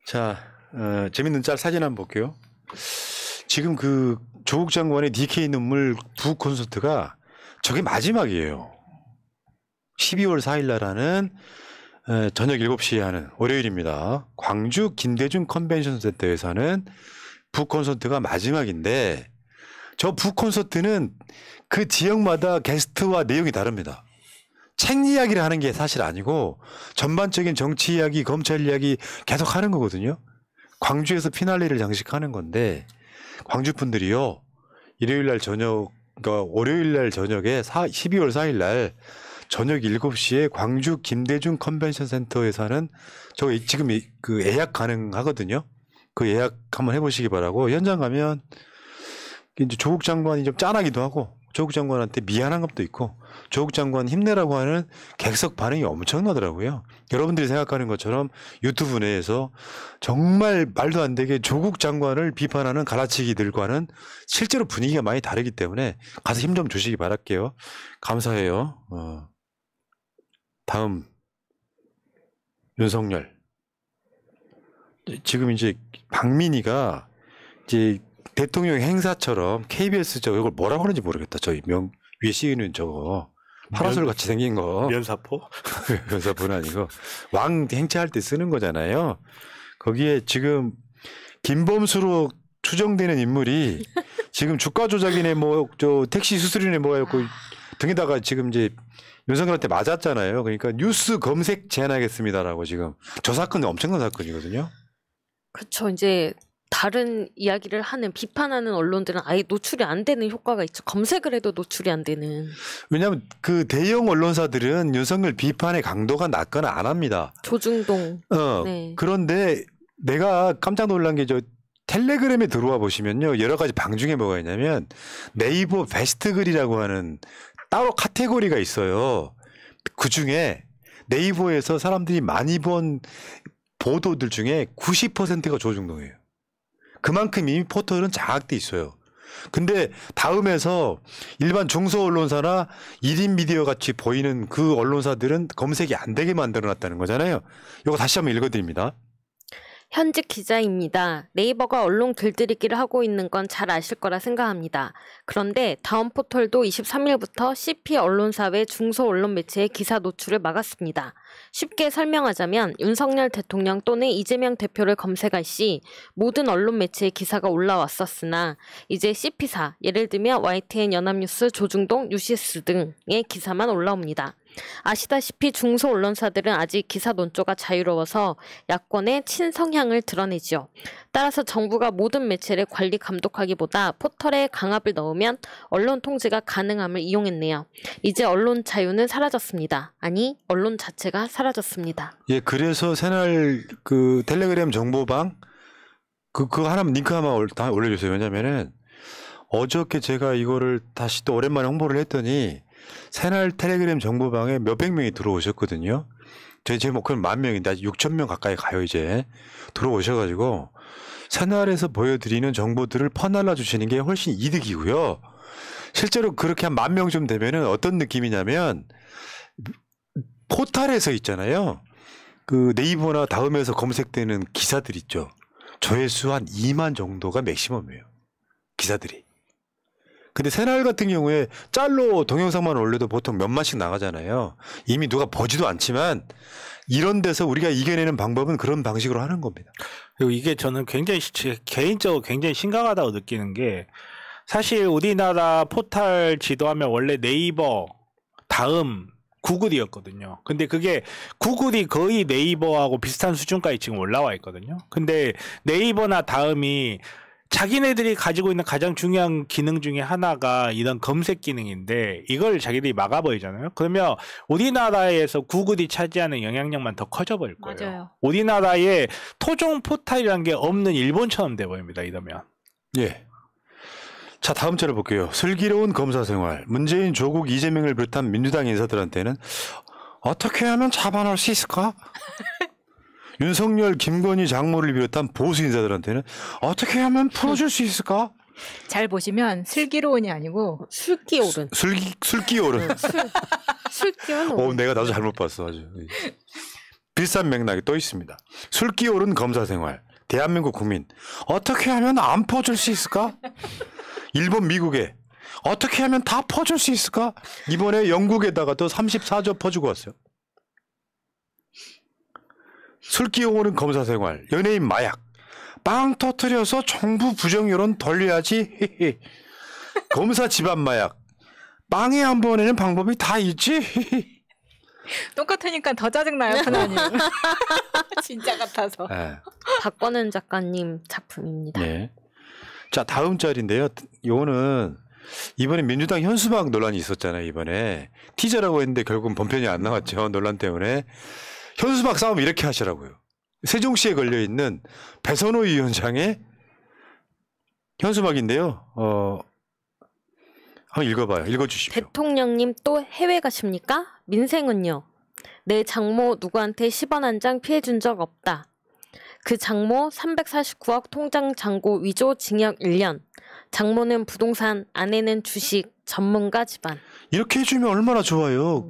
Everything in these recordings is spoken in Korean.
자, 재밌는 짤 사진 한번 볼게요. 지금 그 조국 장관의 DK 눈물 부 콘서트가 저게 마지막이에요. 12월 4일 날 하는 저녁 7시에 하는 월요일입니다. 광주 김대중 컨벤션 센터에서 하는 부 콘서트가 마지막인데 저 부 콘서트는 그 지역마다 게스트와 내용이 다릅니다. 책 이야기를 하는 게 사실 아니고 전반적인 정치 이야기, 검찰 이야기 계속 하는 거거든요. 광주에서 피날레를 장식하는 건데 광주 분들이요. 일요일 날 저녁, 그러니까 월요일 날 저녁에 12월 4일 날 저녁 7시에 광주 김대중 컨벤션 센터에서 하는 저 지금 그 예약 가능하거든요. 그 예약 한번 해보시기 바라고 현장 가면 이제 조국 장관이 좀 짠하기도 하고 조국 장관한테 미안한 것도 있고 조국 장관 힘내라고 하는 객석 반응이 엄청나더라고요. 여러분들이 생각하는 것처럼 유튜브 내에서 정말 말도 안 되게 조국 장관을 비판하는 갈라치기들과는 실제로 분위기가 많이 다르기 때문에 가서 힘 좀 주시기 바랄게요. 감사해요. 다음 윤석열. 지금 이제 박민희가 이제 대통령 행사처럼 KBS 이걸 뭐라고 하는지 모르겠다. 저희 위에 씌우는 저거 파라솔 같이 생긴 거. 면사포? 면사포는 아니고 왕 행차할 때 쓰는 거잖아요. 거기에 지금 김범수로 추정되는 인물이 지금 주가 조작이네 뭐 저 택시 수수료네 뭐였고 등에다가 지금 이제 윤석열한테 맞았잖아요. 그러니까 뉴스 검색 제한하겠습니다라고 지금 저 사건은 엄청난 사건이거든요. 그렇죠. 이제 다른 이야기를 하는 비판하는 언론들은 아예 노출이 안 되는 효과가 있죠. 검색을 해도 노출이 안 되는. 왜냐하면 그 대형 언론사들은 윤석열 비판의 강도가 낮거나 안 합니다. 조중동. 네. 그런데 내가 깜짝 놀란 게 저 텔레그램에 들어와 보시면요. 여러 가지 방 중에 뭐가 있냐면 네이버 베스트 글이라고 하는 따로 카테고리가 있어요. 그중에 네이버에서 사람들이 많이 본 보도들 중에 90%가 조중동이에요. 그만큼 이미 포털은 장악돼 있어요. 근데 다음에서 일반 중소 언론사나 1인 미디어 같이 보이는 그 언론사들은 검색이 안 되게 만들어 놨다는 거잖아요. 이거 다시 한번 읽어드립니다. 현직 기자입니다. 네이버가 언론 길들이기를 하고 있는 건 잘 아실 거라 생각합니다. 그런데 다음 포털도 23일부터 CP 언론사 외 중소 언론 매체의 기사 노출을 막았습니다. 쉽게 설명하자면 윤석열 대통령 또는 이재명 대표를 검색할 시 모든 언론 매체의 기사가 올라왔었으나 이제 CP사, 예를 들면 YTN 연합뉴스, 조중동, 뉴시스 등의 기사만 올라옵니다. 아시다시피 중소 언론사들은 아직 기사 논조가 자유로워서 야권의 친성향을 드러내지요. 따라서 정부가 모든 매체를 관리 감독하기보다 포털에 강압을 넣으면 언론 통제가 가능함을 이용했네요. 이제 언론 자유는 사라졌습니다. 아니, 언론 자체가 사라졌습니다. 예, 그래서 새날 그 텔레그램 정보방 그거 하나만 링크 하나만 다 올려주세요. 왜냐면은 어저께 제가 이거를 다시 또 오랜만에 홍보를 했더니 새날 텔레그램 정보방에 몇백 명이 들어오셨거든요. 제 목표는 10,000명인데 아직 6,000명 가까이 가요. 이제 들어오셔가지고 새날에서 보여드리는 정보들을 퍼날라 주시는 게 훨씬 이득이고요. 실제로 그렇게 한 10,000명 되면은 어떤 느낌이냐면 포털에서 있잖아요. 그 네이버나 다음에서 검색되는 기사들 있죠. 조회수 한 2만 정도가 맥시멈이에요. 기사들이. 근데 새날 같은 경우에 짤로 동영상만 올려도 보통 몇만씩 나가잖아요. 이미 누가 보지도 않지만 이런 데서 우리가 이겨내는 방법은 그런 방식으로 하는 겁니다. 그리고 이게 저는 굉장히 개인적으로 굉장히 심각하다고 느끼는 게 사실 우리나라 포털 지도하면 원래 네이버 다음 구글이었거든요. 근데 그게 구글이 거의 네이버하고 비슷한 수준까지 지금 올라와 있거든요. 근데 네이버나 다음이 자기네들이 가지고 있는 가장 중요한 기능 중에 하나가 이런 검색 기능인데 이걸 자기들이 막아버리잖아요. 그러면 우리나라에서 구글이 차지하는 영향력만 더 커져버릴 거예요. 맞아요. 우리나라에 토종 포털이라는 게 없는 일본처럼 돼버립니다. 이러면. 예. 자, 다음 자료 볼게요. 슬기로운 검사 생활. 문재인, 조국, 이재명을 비롯한 민주당 인사들한테는 어떻게 하면 잡아놓을 수 있을까? 윤석열, 김건희 장모를 비롯한 보수 인사들한테는 어떻게 하면 풀어줄 수 있을까? 잘 보시면 슬기로운이 아니고 술기오른. 술기오른. 술기오른. 내가 나도 잘못 봤어. 아주. 비슷한 맥락이 또 있습니다. 술 끼오른 검사 생활. 대한민국 국민 어떻게 하면 안 퍼줄 수 있을까? 일본 미국에 어떻게 하면 다 퍼줄 수 있을까? 이번에 영국에다가 또 34조 퍼주고 왔어요. 술 끼오른 검사 생활. 연예인 마약. 빵 터트려서 정부 부정 여론 돌려야지. 검사 집안 마약. 빵에 한 번에는 방법이 다 있지. 똑같으니까 더 짜증나요, 하나님. 진짜 같아서. 네. 박권은 작가님 작품입니다. 네. 자, 다음 짤인데요. 요거는 이번에 민주당 현수막 논란이 있었잖아요. 이번에 티저라고 했는데 결국은 본편이 안 나왔죠. 논란 때문에. 현수막 싸움 이렇게 하시라고요. 세종시에 걸려있는 배선호 위원장의 현수막인데요. 한번 읽어봐요. 읽어주십시오. 대통령님 또 해외 가십니까? 민생은요? 내 장모 누구한테 10원 한 장 피해준 적 없다. 그 장모 349억 통장 잔고 위조 징역 1년. 장모는 부동산, 아내는 주식, 전문가 집안. 이렇게 해주면 얼마나 좋아요.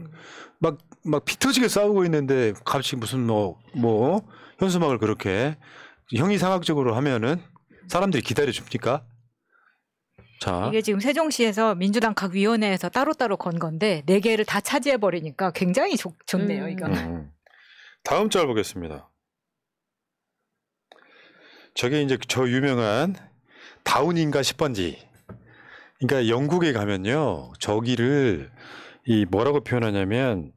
막 피 터지게 싸우고 있는데 갑자기 무슨 뭐 현수막을 그렇게 형이상학적으로 하면은 사람들이 기다려줍니까? 자, 이게 지금 세종시에서 민주당 각 위원회에서 따로따로 건 건데 4개를 다 차지해 버리니까 굉장히 좋네요. 이거는. 다음 짤 보겠습니다. 저게 이제 저 유명한 다운인가 10번지. 그러니까 영국에 가면요. 저기를 이 뭐라고 표현하냐면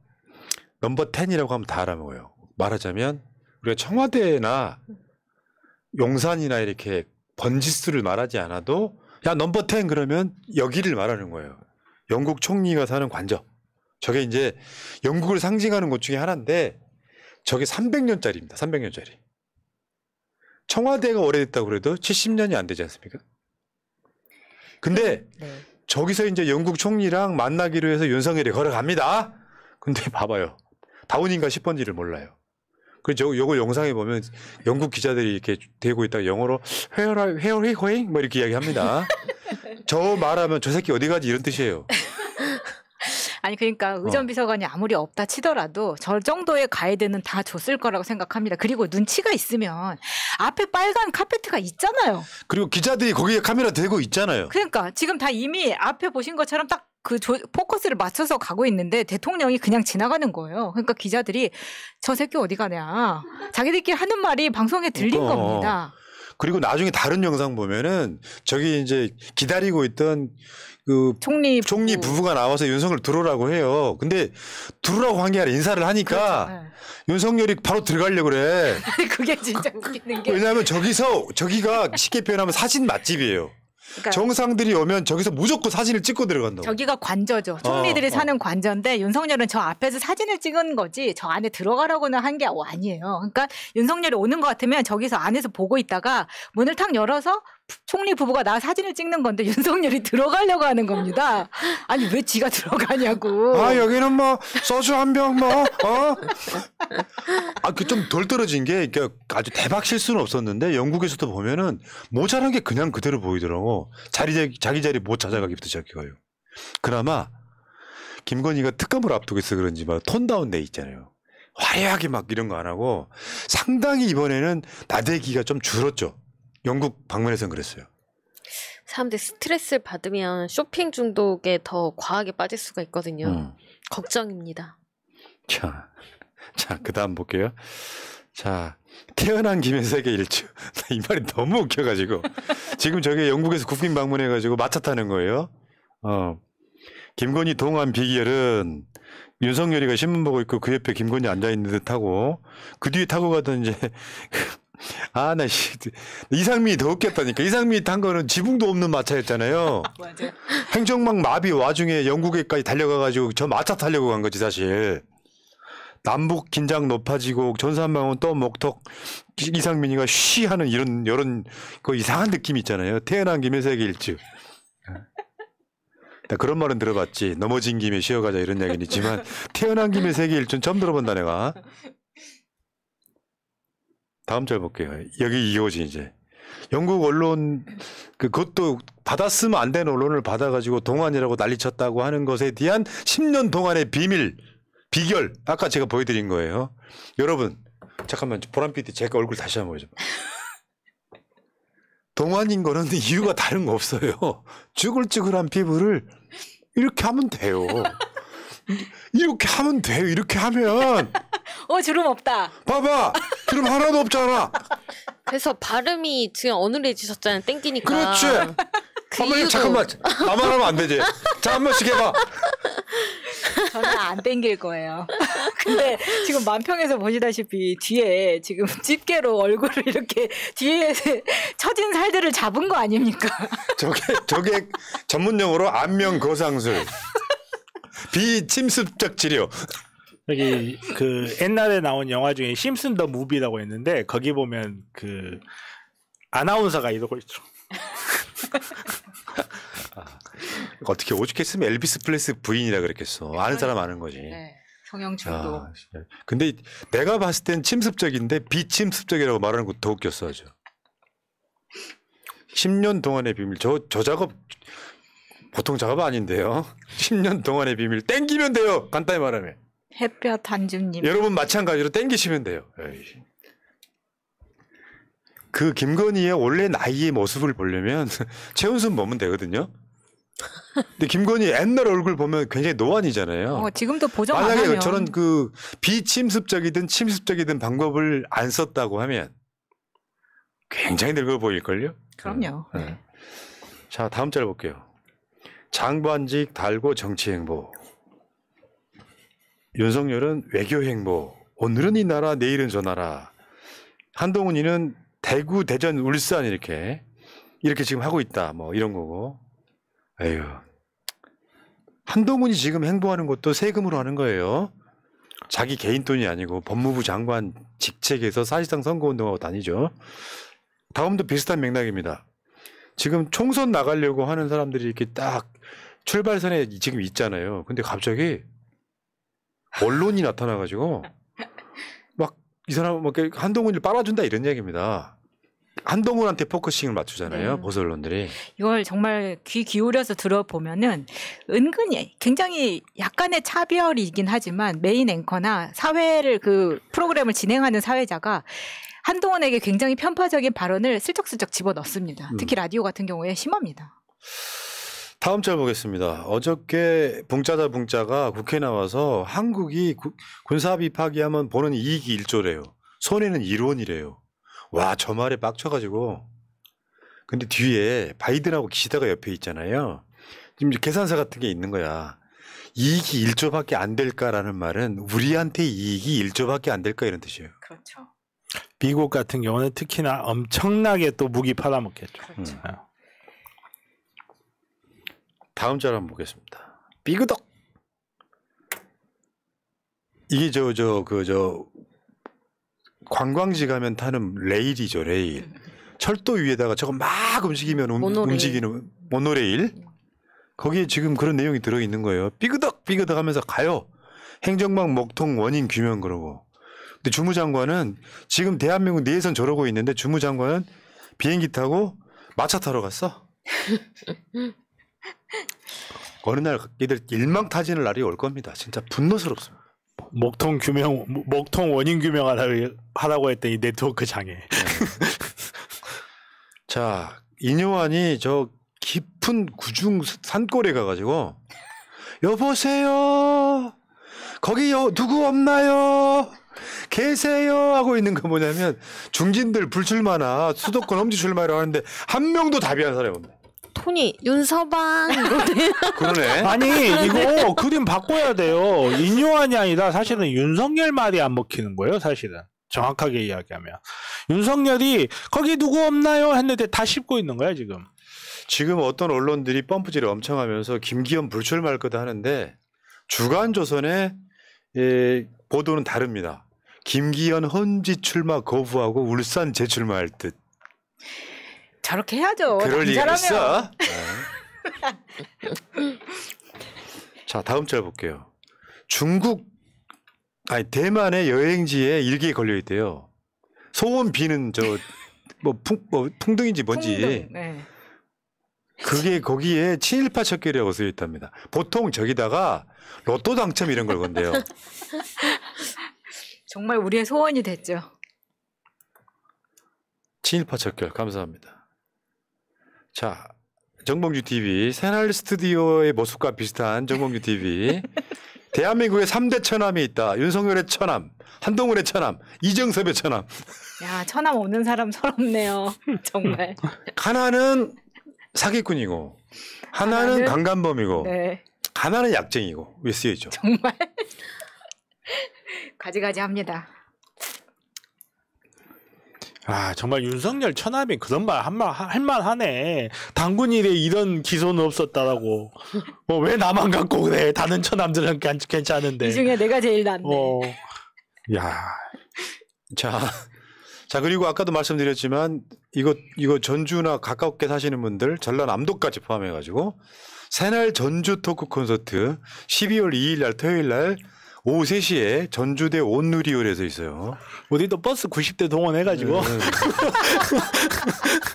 넘버 10이라고 하면 다 알아먹어요. 말하자면 우리가 청와대나 용산이나 이렇게 번지수를 말하지 않아도 야 넘버 10 그러면 여기를 말하는 거예요. 영국 총리가 사는 관저. 저게 이제 영국을 상징하는 곳 중에 하나인데 저게 300년짜리입니다. 300년짜리. 청와대가 오래됐다고 그래도 70년이 안 되지 않습니까? 근데 네. 저기서 이제 영국 총리랑 만나기로 해서 윤석열이 걸어갑니다. 근데 봐봐요. 다운인가 10번지를 몰라요. 그래서 요거 영상에 보면 영국 기자들이 이렇게 대고 있다가 영어로 Where are going? 뭐 이렇게 이야기합니다. 저 말하면 저 새끼 어디 가지 이런 뜻이에요. 아니 그러니까 의전비서관이 아무리 없다 치더라도 저 정도의 가이드는 다 줬을 거라고 생각합니다. 그리고 눈치가 있으면 앞에 빨간 카페트가 있잖아요. 그리고 기자들이 거기에 카메라 대고 있잖아요. 그러니까 지금 다 이미 앞에 보신 것처럼 딱 그 포커스를 맞춰서 가고 있는데 대통령이 그냥 지나가는 거예요. 그러니까 기자들이 저 새끼 어디 가냐. 자기들끼리 하는 말이 방송에 들린 겁니다. 그리고 나중에 다른 영상 보면은 저기 이제 기다리고 있던 그 총리 부부가 나와서 윤석열 들어오라고 해요. 근데 들어오라고 한 게 아니라 인사를 하니까 그렇죠. 네. 윤석열이 바로 들어가려고 그래. 그게 진짜 웃기는 게. 왜냐하면 저기가 쉽게 표현하면 사진 맛집이에요. 그러니까 정상들이 오면 저기서 무조건 사진을 찍고 들어간다고. 저기가 관저죠. 총리들이 사는 관저인데 윤석열은 저 앞에서 사진을 찍은 거지 저 안에 들어가라고는 한 게 아니에요. 그러니까 윤석열이 오는 것 같으면 저기서 안에서 보고 있다가 문을 탁 열어서 총리 부부가 나 사진을 찍는 건데 윤석열이 들어가려고 하는 겁니다. 아니 왜 지가 들어가냐고. 아 여기는 뭐 소주 한 병 뭐 그 좀 덜 떨어진 게 그러니까 아주 대박 실수는 없었는데 영국에서도 보면은 모자란 게 그냥 그대로 보이더라고. 자기 자리 못 찾아가기부터 시작해가요. 그나마 김건희가 특검을 앞두고 있어 그런지 막 톤 다운돼 있잖아요. 화려하게 막 이런 거 안 하고 상당히 이번에는 나대기가 좀 줄었죠. 영국 방문해서는 그랬어요. 사람들이 스트레스를 받으면 쇼핑 중독에 더 과하게 빠질 수가 있거든요. 걱정입니다. 자, 그 다음 볼게요. 자, 태어난 김에 세계 일주. 이 말이 너무 웃겨가지고. 지금 저게 영국에서 국빈 방문해가지고 마차 타는 거예요. 김건희 동안 비결은 윤석열이가 신문 보고 있고 그 옆에 김건희 앉아있는 듯 하고 그 뒤에 타고 가던 이제 이상민이 더 웃겼다니까. 이상민이 탄 거는 지붕도 없는 마차였잖아요. 맞아요. 행정망 마비 와중에 영국에까지 달려가가지고 저 마차 타려고 간 거지 사실. 남북 긴장 높아지고 전산망은 또 목턱 이상민이가 쉬 하는 이런 그 이상한 느낌 있잖아요. 태어난 김에 세계 일주. 나 그런 말은 들어봤지. 넘어진 김에 쉬어가자 이런 얘기는 있지만 태어난 김에 세계 일주는 처음 들어본다 내가. 다음 절 볼게요. 여기 이거지 이제. 영국 언론 그것도 받았으면 안 되는 언론을 받아가지고 동안이라고 난리쳤다고 하는 것에 대한 10년 동안의 비밀 비결 아까 제가 보여드린 거예요. 여러분 잠깐만 보람 PD 제가 얼굴 다시 한번 보여줘. 동안인 거는 이유가 다른 거 없어요. 쭈글쭈글한 피부를 이렇게 하면 돼요. 이렇게 하면 돼요. 이렇게 하면 주름 없다. 봐봐 주름 하나도 없잖아. 그래서 발음이 지금 어눌해지셨잖아요. 땡기니까. 그렇지. 그 한번 이유도- 잠깐만 나만 하면 안 되지. 자 한 번씩 해봐. 저는 안 땡길 거예요. 근데 지금 만평에서 보시다시피 뒤에 지금 집게로 얼굴을 이렇게 뒤에 처진 살들을 잡은 거 아닙니까? 저게 전문 용어로 안면 거상술. 비침습적 치료. 여기 그 옛날에 나온 영화 중에 심슨 더 무비라고 했는데 거기 보면 그 아나운서가 이러고 있죠. 어떻게 오죽했으면 엘비스 플레스 부인이라 그랬겠어. 아는 사람 아는 거지. 네. 성형충도. 아, 진짜. 근데 내가 봤을 땐 침습적인데 비침습적이라고 말하는 거 더 웃겼어 아주. 10년 동안의 비밀. 저 작업 보통 작업 아닌데요. 10년 동안의 비밀 땡기면 돼요. 간단히 말하면. 햇볕 한줌님. 여러분 마찬가지로 땡기시면 돼요. 에이. 그 김건희의 원래 나이의 모습을 보려면 최은순 보면 되거든요. 근데 김건희 옛날 얼굴 보면 굉장히 노안이잖아요. 지금도 보정 안 만약에 하면. 저는 그 비침습적이든 침습적이든 방법을 안 썼다고 하면 굉장히 늙어 보일걸요? 그럼요. 네. 자, 다음 짤 볼게요. 장관직 달고 정치 행보. 윤석열은 외교 행보. 오늘은 이 나라, 내일은 저 나라. 한동훈이는 대구, 대전, 울산 이렇게 지금 하고 있다. 뭐 이런 거고. 에휴. 한동훈이 지금 행보하는 것도 세금으로 하는 거예요. 자기 개인 돈이 아니고 법무부 장관 직책에서 사실상 선거운동하고 다니죠. 다음도 비슷한 맥락입니다. 지금 총선 나가려고 하는 사람들이 이렇게 딱 출발선에 지금 있잖아요. 근데 갑자기 언론이 나타나가지고 막 이 사람 막 한동훈을 빨아준다 이런 얘기입니다. 한동훈한테 포커싱을 맞추잖아요. 네. 보수 언론들이. 이걸 정말 귀 기울여서 들어보면은 은근히 굉장히 약간의 차별이긴 하지만 메인 앵커나 사회를 그 프로그램을 진행하는 사회자가 한동훈에게 굉장히 편파적인 발언을 슬쩍슬쩍 집어넣습니다. 특히 라디오 같은 경우에 심합니다. 다음 짤 보겠습니다. 어저께 붕짜자 붕짜가 국회에 나와서 한국이 군사합의 파기하면 보는 이익이 1조래요. 손해는 1원이래요. 와, 저 말에 빡쳐가지고. 근데 뒤에 바이든하고 기시다가 옆에 있잖아요. 지금 계산서 같은 게 있는 거야. 이익이 1조밖에 안 될까라는 말은 우리한테 이익이 1조밖에 안 될까 이런 뜻이에요. 그렇죠. 미국 같은 경우는 특히나 엄청나게 또 무기 팔아먹겠죠. 그렇죠. 다음 짤 한번 보겠습니다. 삐그덕. 이게 관광지 가면 타는 레일이죠, 레일. 철도 위에다가 저거 막 움직이면 움직이는 모노레일. 거기에 지금 그런 내용이 들어있는 거예요. 삐그덕 삐그덕 하면서 가요. 행정망 먹통 원인 규명 그러고. 근데 주무장관은 지금 대한민국 내에선 저러고 있는데 주무장관은 비행기 타고 마차 타러 갔어. 어느 날 얘들 일망타진할 날이 올 겁니다. 진짜 분노스럽습니다. 목통 원인 규명하라고 했더니 네트워크 장애. 자, 이뇨환이 저 깊은 구중 산골에 가가지고 여보세요. 거기 누구 없나요? 계세요 하고 있는 거 뭐냐면 중진들 불출마나 수도권 험지 출마라고 하는데 한 명도 답이 한 사람이 없네. 톤이 윤서방 이러네. 그러네. 아니 이거 그림 바꿔야 돼요. 인요한이 아니라 사실은 윤석열 말이 안 먹히는 거예요. 사실은 정확하게 이야기하면 윤석열이 거기 누구 없나요 했는데 다 씹고 있는 거야 지금. 지금 어떤 언론들이 펌프질을 엄청 하면서 김기현 불출마할 거다 하는데 주간조선의 보도는 다릅니다. 김기현 헌지 출마 거부하고 울산 재출마할 듯. 저렇게 해야죠. 그럴 리가 남자라면. 있어. 자, 다음 짤 볼게요. 대만의 여행지에 일기에 걸려 있대요. 소원 비는 풍등인지 뭔지. 네. 그게 거기에 친일파 척결이라고 쓰여 있답니다. 보통 저기다가 로또 당첨 이런 걸 건데요. 정말 우리의 소원이 됐죠. 친일파 척결 감사합니다. 자, 정봉주 TV 새날 스튜디오의 모습과 비슷한 정봉주 TV. 대한민국에 3대 처남이 있다. 윤석열의 처남, 한동훈의 처남, 이정섭의 처남. 야, 처남 없는 사람 서럽네요. 정말. 하나는 사기꾼이고 하나는 하나는- 강간범이고 네, 하나는 약쟁이고 왜 쓰여있죠. 정말 가지가지합니다. 아 정말 윤석열 처남이 그런 말 할만하네. 당군일에 이런 기소는 없었다라고. 왜 나만 갖고 그래? 다른 처남들은 괜찮은데. 이 중에 내가 제일 낫네. 야. 자 그리고 아까도 말씀드렸지만 이거 전주나 가깝게 사시는 분들 전남 남도까지 포함해가지고 새날 전주 토크 콘서트 12월 2일 날 토요일 날 오후 3시에 전주대 온누리홀에서 있어요. 우리도 버스 90대 동원해가지고.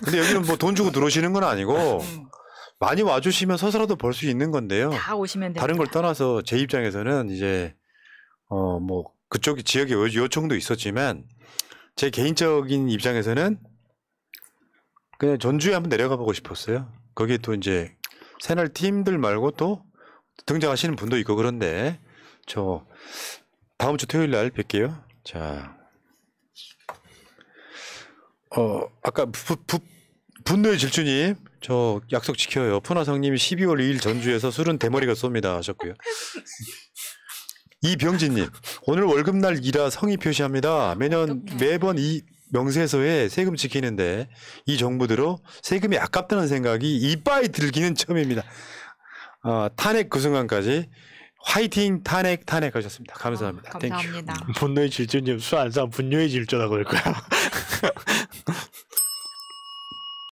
근데 여기는 뭐 돈 주고 들어오시는 건 아니고 많이 와주시면 서서라도 볼 수 있는 건데요. 다 오시면 됩니다. 다른 걸 떠나서 제 입장에서는 이제 뭐 그쪽 지역에 요청도 있었지만 제 개인적인 입장에서는 그냥 전주에 한번 내려가 보고 싶었어요. 거기에 또 이제 새날 팀들 말고 또 등장하시는 분도 있고 그런데 저 다음 주 토요일 날 뵐게요. 자, 아까 분노의 질주님 저 약속 지켜요. 푸나성님이 12월 2일 전주에서 술은 대머리가 쏩니다 하셨고요. 이병진님 오늘 월급날이라 성의 표시합니다. 매번 이 명세서에 세금 지키는데 이 정부들로 세금이 아깝다는 생각이 이빠이 들기는 처음입니다. 탄핵 그 순간까지 화이팅 탄핵 하셨습니다. 감사합니다. 땡큐. 감사합니다. 분노의 질주님 술 안 사면 분노의 질주라고 할 거야.